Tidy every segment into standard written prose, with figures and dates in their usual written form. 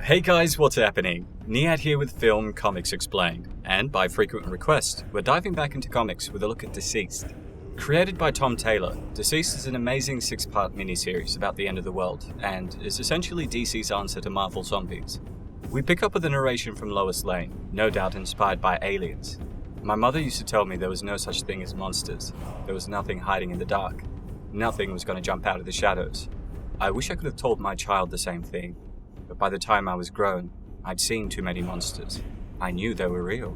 Hey guys, what's happening? Niyat here with Film Comics Explained, and by frequent request, we're diving back into comics with a look at DCeased. Created by Tom Taylor, DCeased is an amazing 6-part miniseries about the end of the world, and is essentially DC's answer to Marvel Zombies. We pick up with a narration from Lois Lane, no doubt inspired by aliens. My mother used to tell me there was no such thing as monsters. There was nothing hiding in the dark. Nothing was going to jump out of the shadows. I wish I could have told my child the same thing. But by the time I was grown, I'd seen too many monsters. I knew they were real.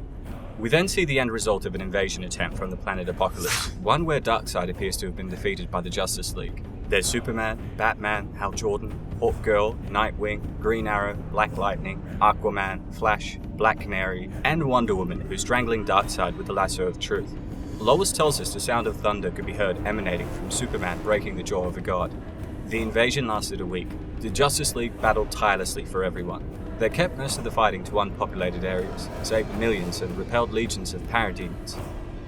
We then see the end result of an invasion attempt from the planet Apocalypse, one where Darkseid appears to have been defeated by the Justice League. There's Superman, Batman, Hal Jordan, Hawkgirl, Nightwing, Green Arrow, Black Lightning, Aquaman, Flash, Black Canary, and Wonder Woman, who's strangling Darkseid with the lasso of truth. Lois tells us the sound of thunder could be heard emanating from Superman breaking the jaw of a god. The invasion lasted a week. The Justice League battled tirelessly for everyone. They kept most of the fighting to unpopulated areas, saved millions and repelled legions of parademons.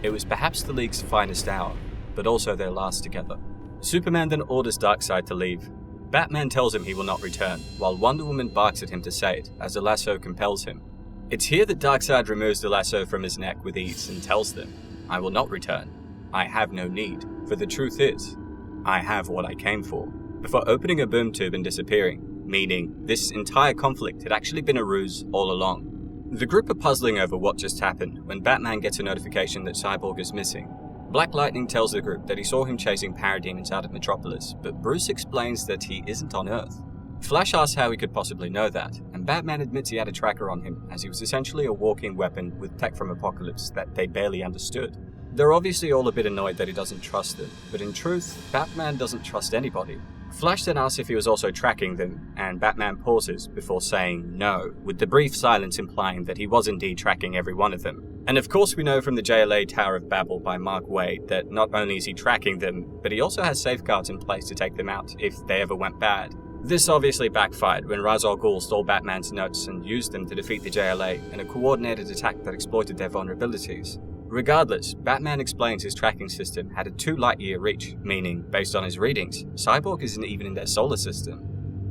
It was perhaps the League's finest hour, but also their last together. Superman then orders Darkseid to leave. Batman tells him he will not return, while Wonder Woman barks at him to say it, as the lasso compels him. It's here that Darkseid removes the lasso from his neck with ease and tells them, "I will not return. I have no need, for the truth is, I have what I came for," before opening a boom tube and disappearing, meaning this entire conflict had actually been a ruse all along. The group are puzzling over what just happened when Batman gets a notification that Cyborg is missing. Black Lightning tells the group that he saw him chasing parademons out of Metropolis, but Bruce explains that he isn't on Earth. Flash asks how he could possibly know that, and Batman admits he had a tracker on him, as he was essentially a walking weapon with tech from Apocalypse that they barely understood. They're obviously all a bit annoyed that he doesn't trust them, but in truth, Batman doesn't trust anybody. Flash then asks if he was also tracking them, and Batman pauses before saying no, with the brief silence implying that he was indeed tracking every one of them. And of course we know from the JLA Tower of Babel by Mark Waid that not only is he tracking them, but he also has safeguards in place to take them out if they ever went bad. This obviously backfired when Ra's al Ghul stole Batman's notes and used them to defeat the JLA in a coordinated attack that exploited their vulnerabilities. Regardless, Batman explains his tracking system had a 2-light-year reach, meaning, based on his readings, Cyborg isn't even in their solar system.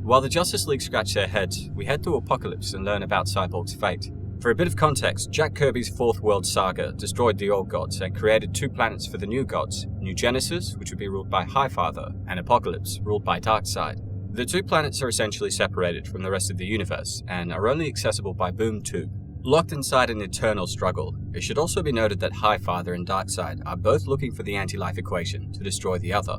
While the Justice League scratch their heads, we head to Apocalypse and learn about Cyborg's fate. For a bit of context, Jack Kirby's Fourth World Saga destroyed the old gods and created 2 planets for the new gods, New Genesis, which would be ruled by Highfather, and Apocalypse, ruled by Darkseid. The 2 planets are essentially separated from the rest of the universe, and are only accessible by boom tube. Locked inside an eternal struggle, it should also be noted that Highfather and Darkseid are both looking for the anti-life equation to destroy the other.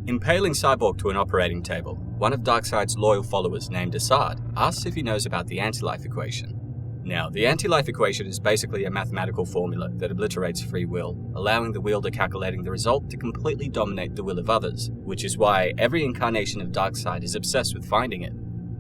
Impaling Cyborg to an operating table, one of Darkseid's loyal followers named Assad asks if he knows about the anti-life equation. Now, the anti-life equation is basically a mathematical formula that obliterates free will, allowing the wielder calculating the result to completely dominate the will of others, which is why every incarnation of Darkseid is obsessed with finding it.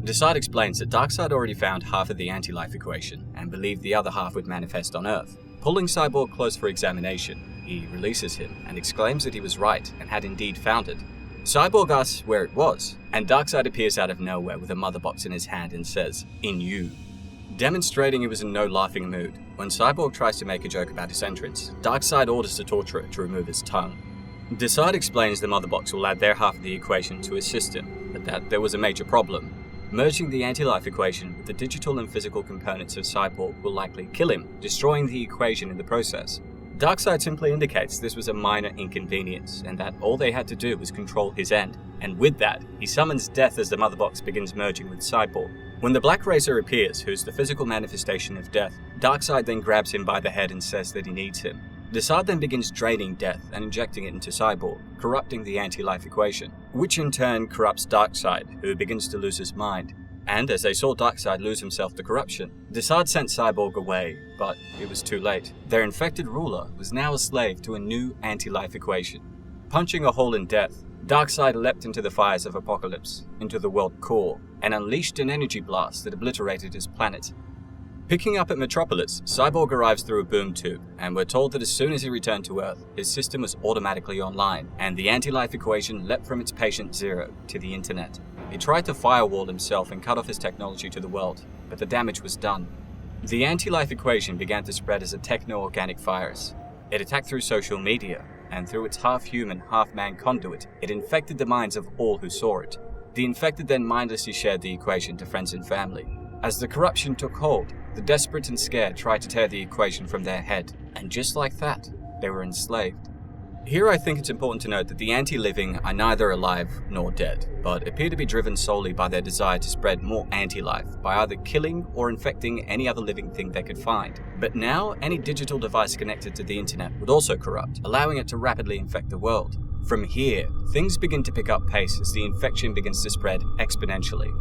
DCeased explains that Darkseid already found half of the anti-life equation, and believed the other half would manifest on Earth. Pulling Cyborg close for examination, he releases him and exclaims that he was right and had indeed found it. Cyborg asks where it was, and Darkseid appears out of nowhere with a mother box in his hand and says, "In you." Demonstrating he was in no laughing mood, when Cyborg tries to make a joke about his entrance, Darkseid orders the torturer to remove his tongue. DCeased explains the mother box will add their half of the equation to his system, but that there was a major problem. Merging the anti-life equation with the digital and physical components of Cyborg will likely kill him, destroying the equation in the process. Darkseid simply indicates this was a minor inconvenience, and that all they had to do was control his end, and with that, he summons death as the mother box begins merging with Cyborg. When the Black Racer appears, who's the physical manifestation of death, Darkseid then grabs him by the head and says that he needs him. DCeased then begins draining death and injecting it into Cyborg, corrupting the anti-life equation, which in turn corrupts Darkseid, who begins to lose his mind. And as they saw Darkseid lose himself to corruption, DCeased sent Cyborg away, but it was too late. Their infected ruler was now a slave to a new anti-life equation. Punching a hole in death, Darkseid leapt into the fires of Apocalypse, into the world core, and unleashed an energy blast that obliterated his planet. Picking up at Metropolis, Cyborg arrives through a boom tube, and we're told that as soon as he returned to Earth, his system was automatically online, and the anti-life equation leapt from its patient zero to the internet. He tried to firewall himself and cut off his technology to the world, but the damage was done. The anti-life equation began to spread as a techno-organic virus. It attacked through social media, and through its half-human, half-man conduit, it infected the minds of all who saw it. The infected then mindlessly shared the equation to friends and family. As the corruption took hold, the desperate and scared tried to tear the equation from their head, and just like that, they were enslaved. Here I think it's important to note that the anti-living are neither alive nor dead, but appear to be driven solely by their desire to spread more anti-life by either killing or infecting any other living thing they could find. But now, any digital device connected to the internet would also corrupt, allowing it to rapidly infect the world. From here, things begin to pick up pace as the infection begins to spread exponentially.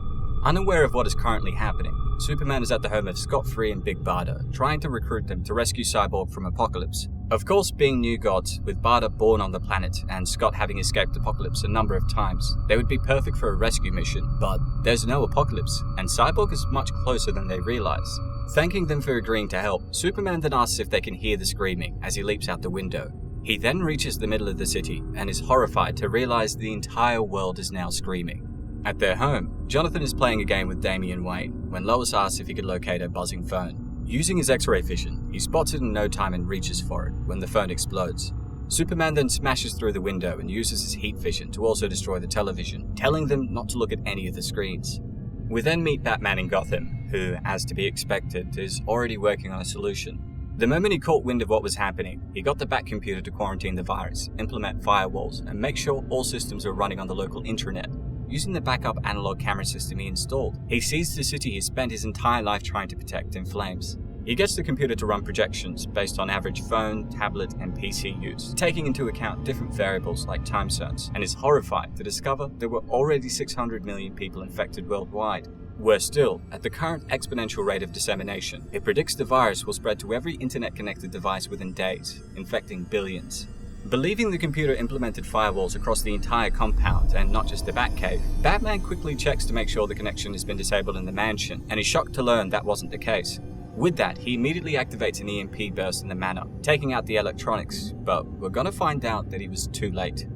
Unaware of what is currently happening, Superman is at the home of Scott-Free and Big Barda, trying to recruit them to rescue Cyborg from Apocalypse. Of course, being new gods, with Barda born on the planet and Scott having escaped Apocalypse a number of times, they would be perfect for a rescue mission, but there's no Apocalypse, and Cyborg is much closer than they realize. Thanking them for agreeing to help, Superman then asks if they can hear the screaming as he leaps out the window. He then reaches the middle of the city and is horrified to realize the entire world is now screaming. At their home, Jonathan is playing a game with Damian Wayne when Lois asks if he could locate her buzzing phone. Using his X-ray vision, he spots it in no time and reaches for it when the phone explodes. Superman then smashes through the window and uses his heat vision to also destroy the television, telling them not to look at any of the screens. We then meet Batman in Gotham, who, as to be expected, is already working on a solution. The moment he caught wind of what was happening, he got the Batcomputer to quarantine the virus, implement firewalls, and make sure all systems were running on the local intranet. Using the backup analog camera system he installed, he sees the city he spent his entire life trying to protect in flames. He gets the computer to run projections based on average phone, tablet, and PC use, taking into account different variables like time zones, and is horrified to discover there were already 600 million people infected worldwide. Worse still, at the current exponential rate of dissemination, it predicts the virus will spread to every internet-connected device within days, infecting billions. Believing the computer implemented firewalls across the entire compound and not just the Batcave, Batman quickly checks to make sure the connection has been disabled in the mansion, and is shocked to learn that wasn't the case. With that, he immediately activates an EMP burst in the manor, taking out the electronics, but we're gonna find out that he was too late.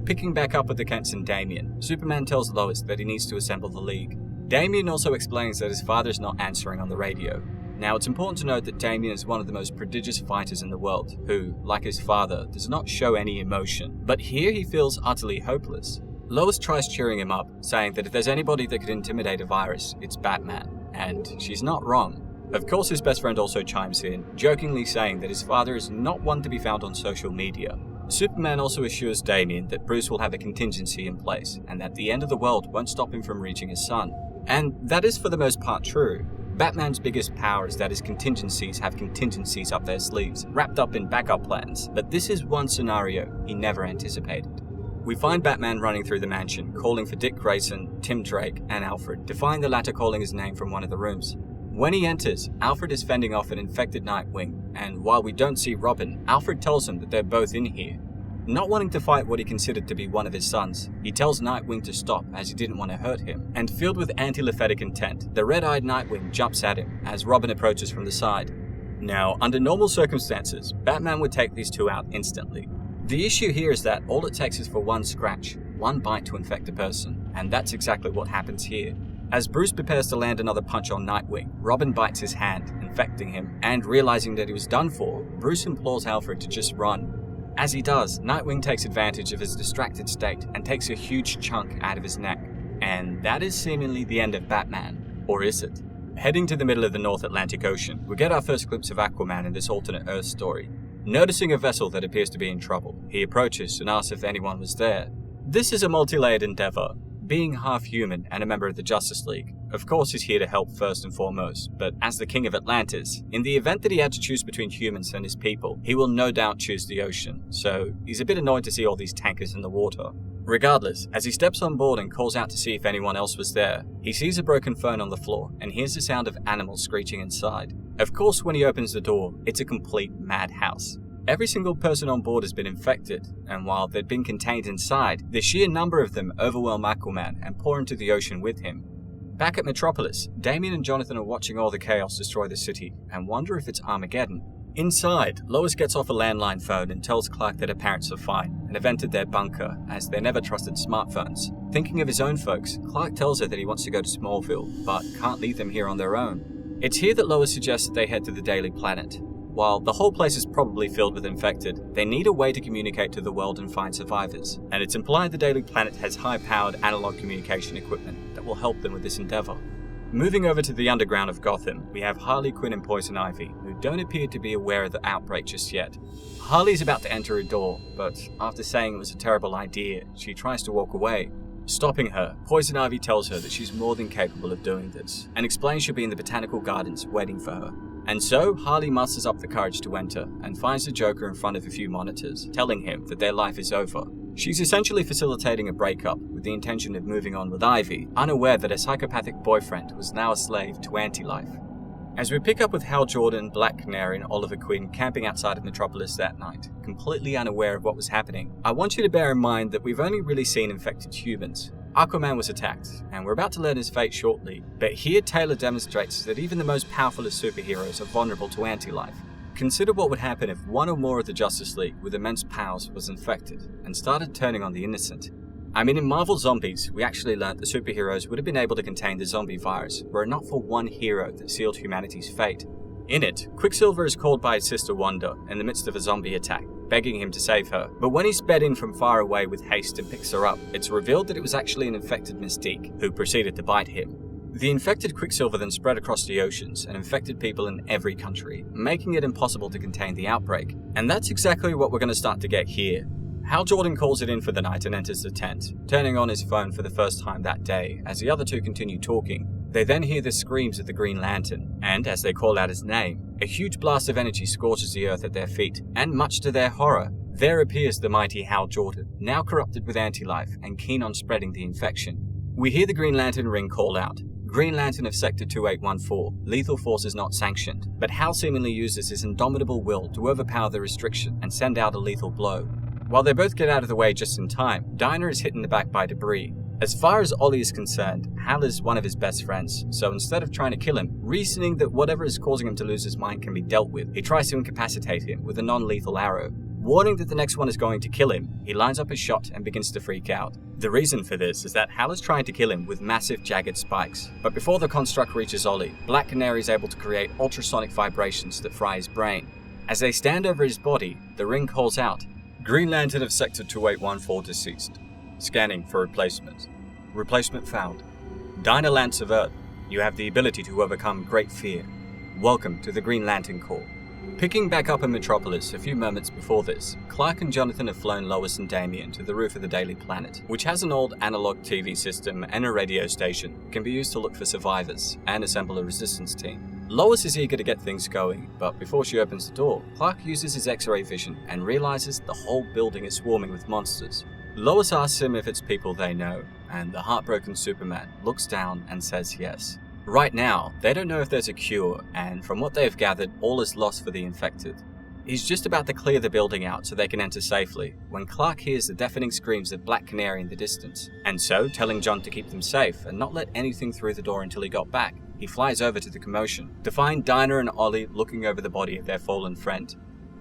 Picking back up with the Kents and Damian, Superman tells Lois that he needs to assemble the League. Damian also explains that his father is not answering on the radio. Now, it's important to note that Damian is one of the most prodigious fighters in the world, who, like his father, does not show any emotion. But here he feels utterly hopeless. Lois tries cheering him up, saying that if there's anybody that could intimidate a virus, it's Batman. And she's not wrong. Of course, his best friend also chimes in, jokingly saying that his father is not one to be found on social media. Superman also assures Damian that Bruce will have a contingency in place, and that the end of the world won't stop him from reaching his son. And that is for the most part true. Batman's biggest power is that his contingencies have contingencies up their sleeves, wrapped up in backup plans, but this is one scenario he never anticipated. We find Batman running through the mansion, calling for Dick Grayson, Tim Drake, and Alfred, to find the latter calling his name from one of the rooms. When he enters, Alfred is fending off an infected Nightwing, and while we don't see Robin, Alfred tells him that they're both in here. Not wanting to fight what he considered to be one of his sons, he tells Nightwing to stop as he didn't want to hurt him, and filled with anti-Laphetic intent, the red-eyed Nightwing jumps at him as Robin approaches from the side. Now, under normal circumstances, Batman would take these two out instantly. The issue here is that all it takes is for one scratch, one bite to infect a person, and that's exactly what happens here. As Bruce prepares to land another punch on Nightwing, Robin bites his hand, infecting him, and realizing that he was done for, Bruce implores Alfred to just run. As he does, Nightwing takes advantage of his distracted state and takes a huge chunk out of his neck. And that is seemingly the end of Batman. Or is it? Heading to the middle of the North Atlantic Ocean, we get our first glimpse of Aquaman in this alternate Earth story. Noticing a vessel that appears to be in trouble, he approaches and asks if anyone was there. This is a multi-layered endeavor. Being half human and a member of the Justice League, of course he's here to help first and foremost, but as the King of Atlantis, in the event that he had to choose between humans and his people, he will no doubt choose the ocean, so he's a bit annoyed to see all these tankers in the water. Regardless, as he steps on board and calls out to see if anyone else was there, he sees a broken phone on the floor and hears the sound of animals screeching inside. Of course, when he opens the door, it's a complete madhouse. Every single person on board has been infected, and while they'd been contained inside, the sheer number of them overwhelm Aquaman and pour into the ocean with him. Back at Metropolis, Damian and Jonathan are watching all the chaos destroy the city and wonder if it's Armageddon. Inside, Lois gets off a landline phone and tells Clark that her parents are fine and have entered their bunker as they never trusted smartphones. Thinking of his own folks, Clark tells her that he wants to go to Smallville, but can't leave them here on their own. It's here that Lois suggests that they head to the Daily Planet. While the whole place is probably filled with infected, they need a way to communicate to the world and find survivors, and it's implied the Daily Planet has high-powered analog communication equipment that will help them with this endeavor. Moving over to the underground of Gotham, we have Harley Quinn and Poison Ivy, who don't appear to be aware of the outbreak just yet. Harley's about to enter a door, but after saying it was a terrible idea, she tries to walk away. Stopping her, Poison Ivy tells her that she's more than capable of doing this, and explains she'll be in the botanical gardens waiting for her. And so, Harley musters up the courage to enter, and finds the Joker in front of a few monitors, telling him that their life is over. She's essentially facilitating a breakup with the intention of moving on with Ivy, unaware that her psychopathic boyfriend was now a slave to anti-life. As we pick up with Hal Jordan, Black Canary, and Oliver Queen camping outside of Metropolis that night, completely unaware of what was happening, I want you to bear in mind that we've only really seen infected humans. Aquaman was attacked, and we're about to learn his fate shortly, but here Taylor demonstrates that even the most powerful of superheroes are vulnerable to anti-life. Consider what would happen if one or more of the Justice League with immense powers was infected and started turning on the innocent. I mean, in Marvel Zombies, we actually learnt the superheroes would have been able to contain the zombie virus were it not for one hero that sealed humanity's fate. In it, Quicksilver is called by his sister Wanda in the midst of a zombie attack, begging him to save her. But when he's sped in from far away with haste and picks her up, it's revealed that it was actually an infected Mystique, who proceeded to bite him. The infected Quicksilver then spread across the oceans and infected people in every country, making it impossible to contain the outbreak. And that's exactly what we're going to start to get here. Hal Jordan calls it in for the night and enters the tent, turning on his phone for the first time that day. As the other two continue talking, they then hear the screams of the Green Lantern, and as they call out his name, a huge blast of energy scorches the earth at their feet, and much to their horror, there appears the mighty Hal Jordan, now corrupted with anti-life and keen on spreading the infection. We hear the Green Lantern ring call out. Green Lantern of Sector 2814, lethal force is not sanctioned, but Hal seemingly uses his indomitable will to overpower the restriction and send out a lethal blow. While they both get out of the way just in time, Dinah is hit in the back by debris. As far as Ollie is concerned, Hal is one of his best friends, so instead of trying to kill him, reasoning that whatever is causing him to lose his mind can be dealt with, he tries to incapacitate him with a non-lethal arrow. Warning that the next one is going to kill him, he lines up a shot and begins to freak out. The reason for this is that Hal is trying to kill him with massive jagged spikes, but before the construct reaches Ollie, Black Canary is able to create ultrasonic vibrations that fry his brain. As they stand over his body, the ring calls out, Green Lantern of Sector 2814 deceased. Scanning for replacement. Replacement found. Dinah Lance of Earth, you have the ability to overcome great fear. Welcome to the Green Lantern Corps. Picking back up in Metropolis a few moments before this, Clark and Jonathan have flown Lois and Damian to the roof of the Daily Planet, which has an old analog TV system and a radio station that can be used to look for survivors and assemble a resistance team. Lois is eager to get things going, but before she opens the door, Clark uses his X-ray vision and realizes the whole building is swarming with monsters. Lois asks him if it's people they know, and the heartbroken Superman looks down and says yes. Right now, they don't know if there's a cure, and from what they've gathered, all is lost for the infected. He's just about to clear the building out so they can enter safely, when Clark hears the deafening screams of Black Canary in the distance, and so, telling John to keep them safe and not let anything through the door until he got back, he flies over to the commotion, to find Dinah and Ollie looking over the body of their fallen friend.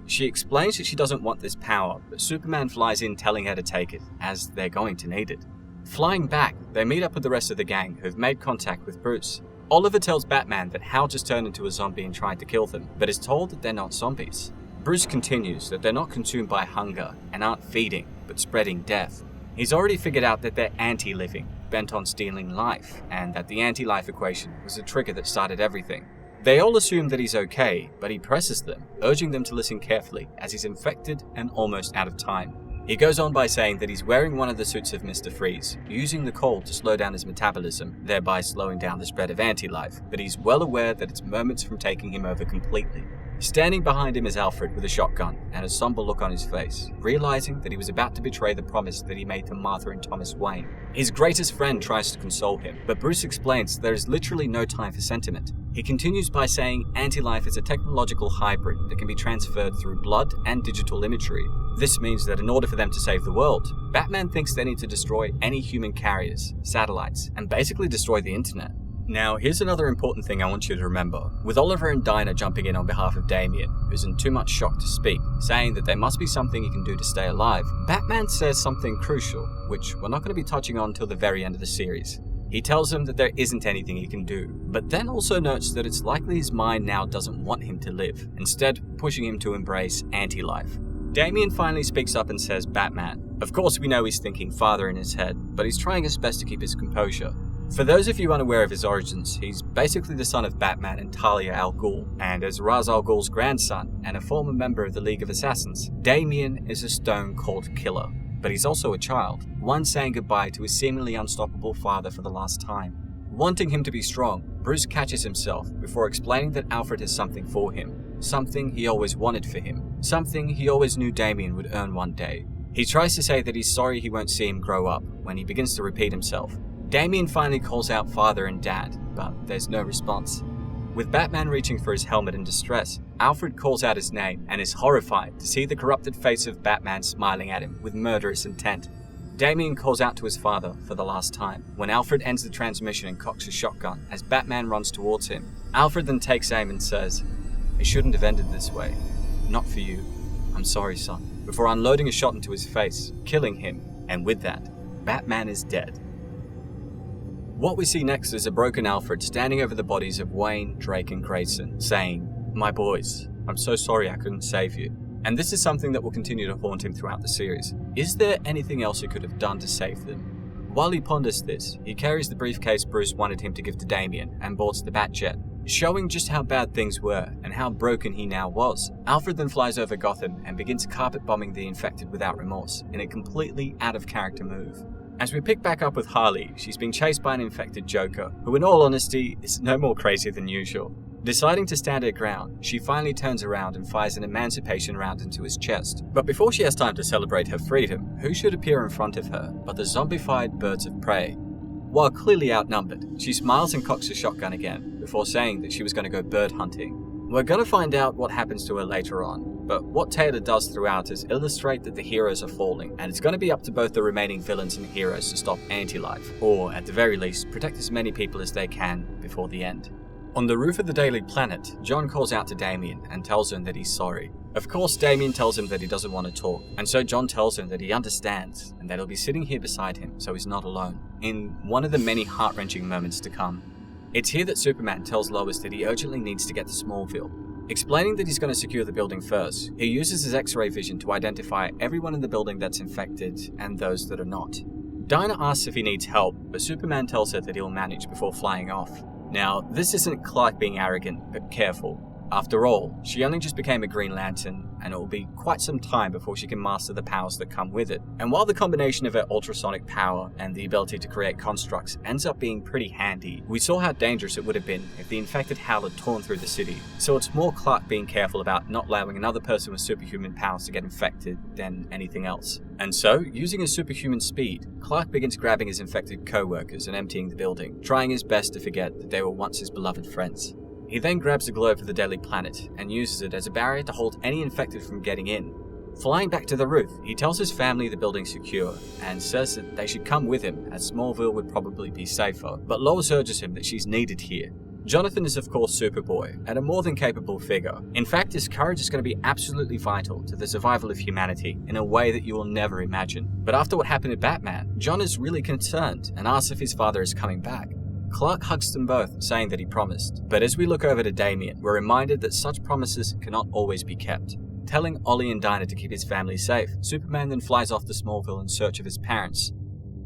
She explains that she doesn't want this power, but Superman flies in telling her to take it, as they're going to need it. Flying back, they meet up with the rest of the gang who've made contact with Bruce. Oliver tells Batman that Hal just turned into a zombie and tried to kill them, but is told that they're not zombies. Bruce continues that they're not consumed by hunger and aren't feeding, but spreading death. He's already figured out that they're anti-living, bent on stealing life, and that the anti-life equation was the trigger that started everything. They all assume that he's okay, but he presses them, urging them to listen carefully as he's infected and almost out of time. He goes on by saying that he's wearing one of the suits of Mr. Freeze, using the cold to slow down his metabolism, thereby slowing down the spread of anti-life, but he's well aware that it's moments from taking him over completely. Standing behind him is Alfred with a shotgun and a somber look on his face, realizing that he was about to betray the promise that he made to Martha and Thomas Wayne. His greatest friend tries to console him, but Bruce explains there is literally no time for sentiment. He continues by saying anti-life is a technological hybrid that can be transferred through blood and digital imagery. This means that in order for them to save the world, Batman thinks they need to destroy any human carriers, satellites, and basically destroy the internet. Now, here's another important thing I want you to remember. With Oliver and Dinah jumping in on behalf of Damian, who's in too much shock to speak, saying that there must be something he can do to stay alive, Batman says something crucial, which we're not going to be touching on till the very end of the series. He tells him that there isn't anything he can do, but then also notes that it's likely his mind now doesn't want him to live, instead pushing him to embrace anti-life. Damian finally speaks up and says Batman. Of course we know he's thinking father in his head, but he's trying his best to keep his composure. For those of you unaware of his origins, he's basically the son of Batman and Talia al Ghul, and as Ra's al Ghul's grandson and a former member of the League of Assassins, Damian is a stone-cold killer. But he's also a child, one saying goodbye to his seemingly unstoppable father for the last time. Wanting him to be strong, Bruce catches himself before explaining that Alfred has something for him, something he always wanted for him, something he always knew Damian would earn one day. He tries to say that he's sorry he won't see him grow up when he begins to repeat himself. Damian finally calls out father and dad, but there's no response. With Batman reaching for his helmet in distress, Alfred calls out his name and is horrified to see the corrupted face of Batman smiling at him with murderous intent. Damian calls out to his father for the last time, when Alfred ends the transmission and cocks a shotgun as Batman runs towards him. Alfred then takes aim and says, "It shouldn't have ended this way. Not for you. I'm sorry, son," before unloading a shot into his face, killing him, and with that, Batman is dead. What we see next is a broken Alfred standing over the bodies of Wayne, Drake, and Grayson, saying, "My boys, I'm so sorry I couldn't save you." And this is something that will continue to haunt him throughout the series. Is there anything else he could have done to save them? While he ponders this, he carries the briefcase Bruce wanted him to give to Damian and boards the Batjet, showing just how bad things were and how broken he now was. Alfred then flies over Gotham and begins carpet bombing the infected without remorse, in a completely out-of-character move. As we pick back up with Harley, she's being chased by an infected Joker, who in all honesty is no more crazy than usual. Deciding to stand her ground, she finally turns around and fires an emancipation round into his chest. But before she has time to celebrate her freedom, who should appear in front of her but the zombified birds of prey? While clearly outnumbered, she smiles and cocks a shotgun again, before saying that she was going to go bird hunting. We're going to find out what happens to her later on, but what Taylor does throughout is illustrate that the heroes are falling, and it's going to be up to both the remaining villains and heroes to stop Anti-Life, or at the very least, protect as many people as they can before the end. On the roof of the Daily Planet, John calls out to Damian and tells him that he's sorry. Of course, Damian tells him that he doesn't want to talk, and so John tells him that he understands and that he'll be sitting here beside him so he's not alone, in one of the many heart-wrenching moments to come. It's here that Superman tells Lois that he urgently needs to get to Smallville. Explaining that he's going to secure the building first, he uses his X-ray vision to identify everyone in the building that's infected and those that are not. Dinah asks if he needs help, but Superman tells her that he'll manage before flying off. Now, this isn't Clark being arrogant, but careful. After all, she only just became a Green Lantern, and it will be quite some time before she can master the powers that come with it. And while the combination of her ultrasonic power and the ability to create constructs ends up being pretty handy, we saw how dangerous it would have been if the infected Howl had torn through the city. So it's more Clark being careful about not allowing another person with superhuman powers to get infected than anything else. And so, using his superhuman speed, Clark begins grabbing his infected co-workers and emptying the building, trying his best to forget that they were once his beloved friends. He then grabs the globe for the Daily Planet and uses it as a barrier to hold any infected from getting in. Flying back to the roof, he tells his family the building's secure and says that they should come with him as Smallville would probably be safer, but Lois urges him that she's needed here. Jonathan is of course Superboy, and a more than capable figure. In fact, his courage is going to be absolutely vital to the survival of humanity in a way that you will never imagine. But after what happened to Batman, John is really concerned and asks if his father is coming back. Clark hugs them both, saying that he promised. But as we look over to Damian, we're reminded that such promises cannot always be kept. Telling Ollie and Dinah to keep his family safe, Superman then flies off to Smallville in search of his parents.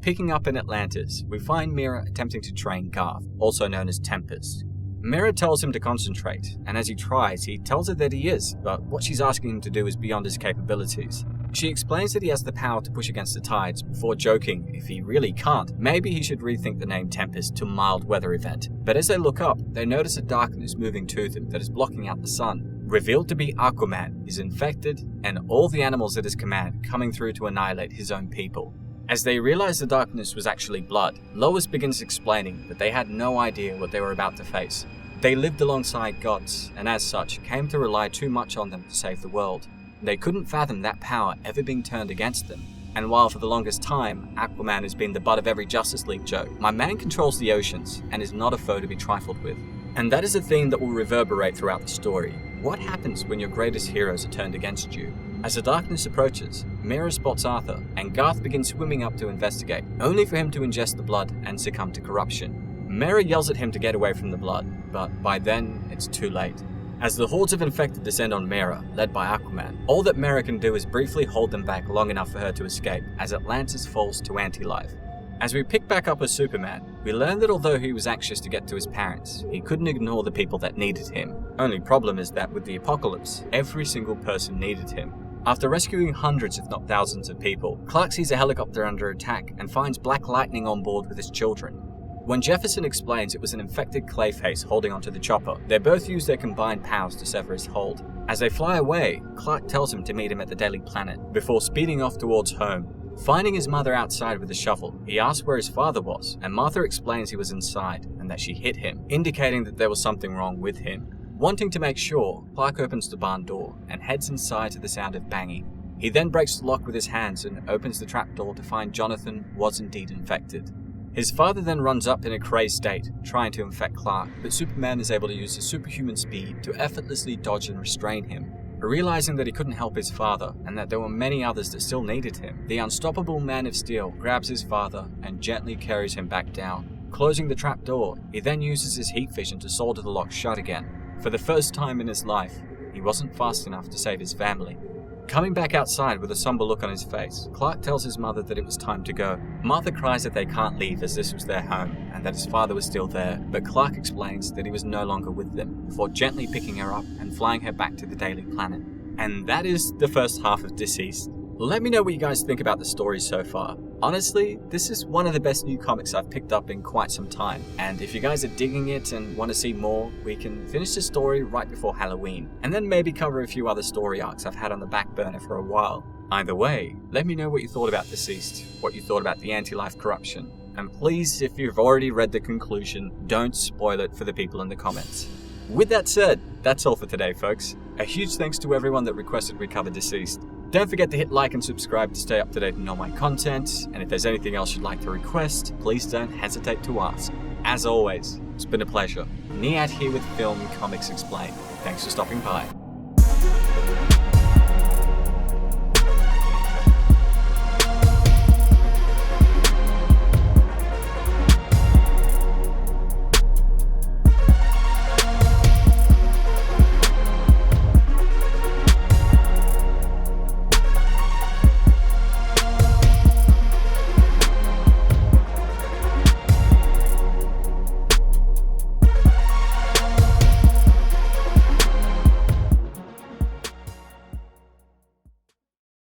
Picking up in Atlantis, we find Mira attempting to train Garth, also known as Tempest. Mira tells him to concentrate, and as he tries, he tells her that he is, but what she's asking him to do is beyond his capabilities. She explains that he has the power to push against the tides, before joking if he really can't, maybe he should rethink the name Tempest to Mild Weather Event. But as they look up, they notice a darkness moving to them that is blocking out the sun. Revealed to be Aquaman is infected, and all the animals at his command coming through to annihilate his own people. As they realize the darkness was actually blood, Lois begins explaining that they had no idea what they were about to face. They lived alongside gods, and as such, came to rely too much on them to save the world. They couldn't fathom that power ever being turned against them. And while for the longest time, Aquaman has been the butt of every Justice League joke, my man controls the oceans and is not a foe to be trifled with. And that is a theme that will reverberate throughout the story. What happens when your greatest heroes are turned against you? As the darkness approaches, Mira spots Arthur, and Garth begins swimming up to investigate, only for him to ingest the blood and succumb to corruption. Mira yells at him to get away from the blood, but by then, it's too late. As the hordes of infected descend on Mira, led by Aquaman, all that Mira can do is briefly hold them back long enough for her to escape as Atlantis falls to anti-life. As we pick back up with Superman, we learn that although he was anxious to get to his parents, he couldn't ignore the people that needed him. Only problem is that with the apocalypse, every single person needed him. After rescuing hundreds if not thousands of people, Clark sees a helicopter under attack and finds Black Lightning on board with his children. When Jefferson explains it was an infected Clayface holding onto the chopper, they both use their combined powers to sever his hold. As they fly away, Clark tells him to meet him at the Daily Planet, before speeding off towards home. Finding his mother outside with a shovel, he asks where his father was, and Martha explains he was inside and that she hit him, indicating that there was something wrong with him. Wanting to make sure, Clark opens the barn door and heads inside to the sound of banging. He then breaks the lock with his hands and opens the trapdoor to find Jonathan was indeed infected. His father then runs up in a crazed state, trying to infect Clark, but Superman is able to use his superhuman speed to effortlessly dodge and restrain him. Realizing that he couldn't help his father, and that there were many others that still needed him, the unstoppable Man of Steel grabs his father and gently carries him back down. Closing the trapdoor, he then uses his heat vision to solder the lock shut again. For the first time in his life, he wasn't fast enough to save his family. Coming back outside with a somber look on his face, Clark tells his mother that it was time to go. Martha cries that they can't leave as this was their home, and that his father was still there, but Clark explains that he was no longer with them, before gently picking her up and flying her back to the Daily Planet. And that is the first half of DCeased. Let me know what you guys think about the story so far. Honestly, this is one of the best new comics I've picked up in quite some time, and if you guys are digging it and want to see more, we can finish the story right before Halloween, and then maybe cover a few other story arcs I've had on the back burner for a while. Either way, let me know what you thought about DCeased, what you thought about the anti-life corruption, and please, if you've already read the conclusion, don't spoil it for the people in the comments. With that said, that's all for today, folks. A huge thanks to everyone that requested we cover DCeased. Don't forget to hit like and subscribe to stay up to date on all my content, and if there's anything else you'd like to request, please don't hesitate to ask. As always, it's been a pleasure. Niyat here with Film Comics Explained. Thanks for stopping by.